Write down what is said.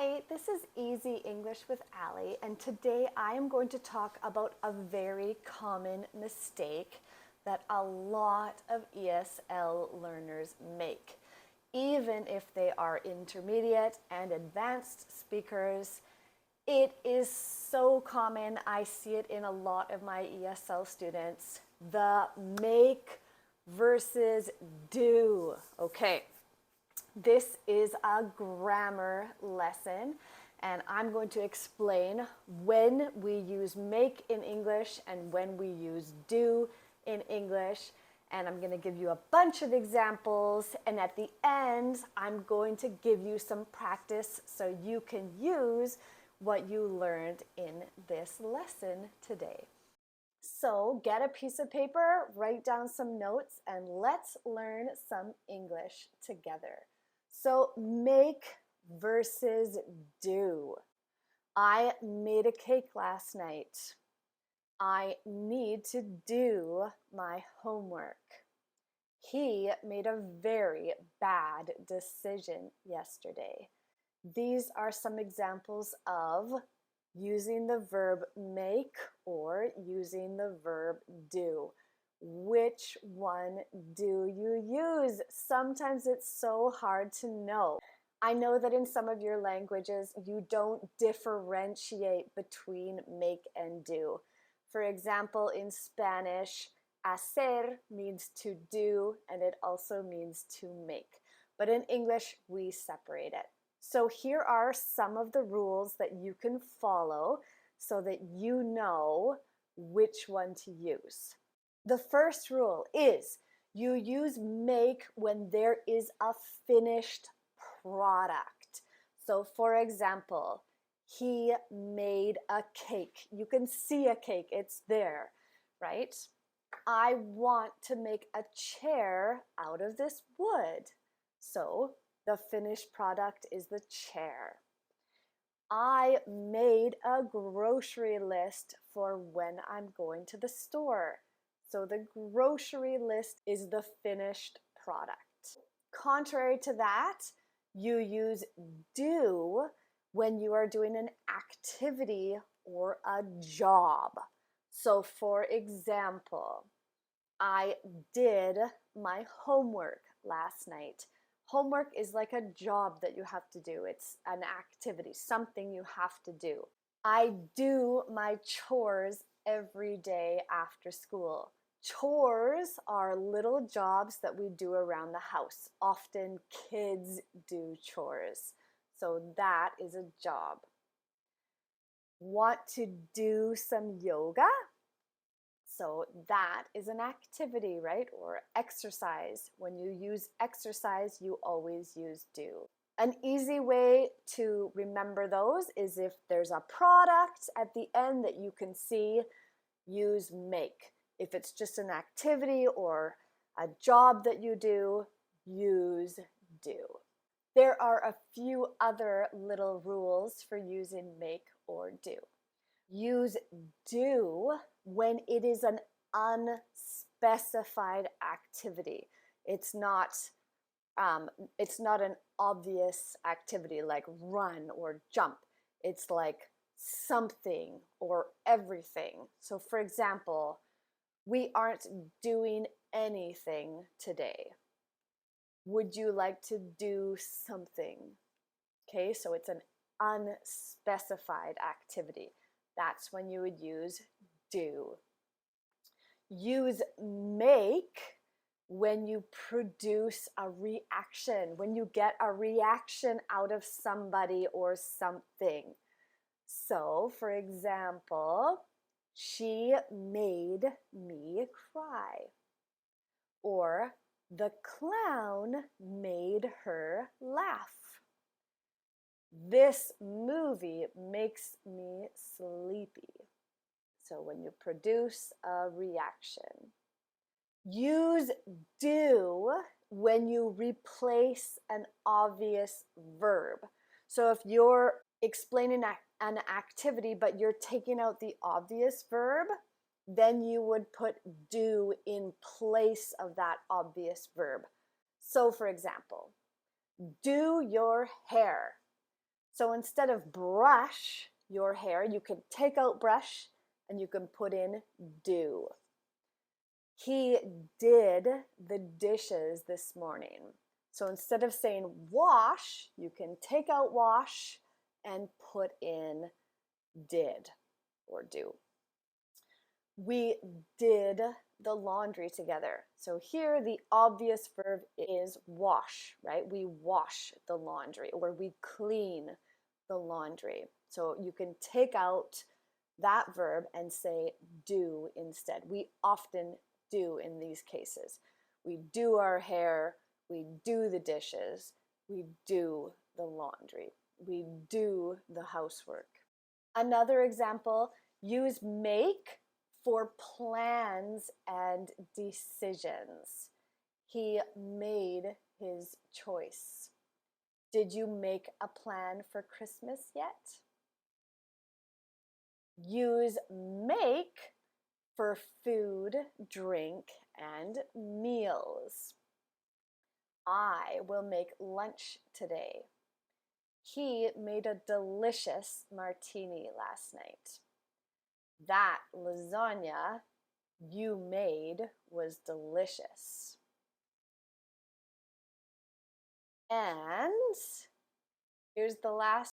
Hi, this is Easy English with Ali, and today I am going to talk about a very common mistake that a lot of ESL learners make. Even if they are intermediate and advanced speakers, it is so common. I see it in a lot of my ESL students. The make versus do. Okay. This is a grammar lesson, and I'm going to explain when we use make in English and when we use do in English. And I'm going to give you a bunch of examples, and at the end, I'm going to give you some practice so you can use what you learned in this lesson today. So get a piece of paper, write down some notes, and let's learn some English together. So make versus do. I made a cake last night. I need to do my homework. He made a very bad decision yesterday. These are some examples of using the verb make or using the verb do. Which one do you use? Sometimes it's so hard to know. I know that in some of your languages, you don't differentiate between make and do. For example, in Spanish, hacer means to do, and it also means to make. But in English, we separate it. So here are some of the rules that you can follow so that you know which one to use. The first rule is you use make when there is a finished product. So for example, he made a cake. You can see a cake, it's there, right? I want to make a chair out of this wood. So the finished product is the chair. I made a grocery list for when I'm going to the store. So the grocery list is the finished product. Contrary to that, you use do when you are doing an activity or a job. So for example, I did my homework last night. Homework is like a job that you have to do. It's an activity, something you have to do. I do my chores every day after school. Chores are little jobs that we do around the house. Often kids do chores. So that is a job. Want to do some yoga? So that is an activity, right? Or exercise. When you use exercise, you always use do. An easy way to remember those is if there's a product at the end that you can see, use make. If it's just an activity or a job that you do, use do. There are a few other little rules for using make or do. Use do when it is an unspecified activity. It's not an obvious activity like run or jump. It's like something or everything. So for example, we aren't doing anything today. Would you like to do something? Okay, so it's an unspecified activity. That's when you would use do. Use make when you produce a reaction, when you get a reaction out of somebody or something. So, for example, she made me cry. Or the clown made her laugh. This movie makes me sleepy. So when you produce a reaction. Use do when you replace an obvious verb. So if you're explaining an activity but you're taking out the obvious verb, then you would put do in place of that obvious verb. So for example, do your hair. So instead of brush your hair, you can take out brush and you can put in do. He did the dishes this morning. So instead of saying wash, you can take out wash and put in did or do. We did the laundry together. So here the obvious verb is wash, right? We wash the laundry or we clean the laundry. So you can take out that verb and say do instead. We often do in these cases. We do our hair, we do the dishes, we do the laundry, we do the housework. Another example, use make for plans and decisions. He made his choice. Did you make a plan for Christmas yet? Use make for food, drink, and meals. I will make lunch today. He made a delicious martini last night. That lasagna you made was delicious. And here's the last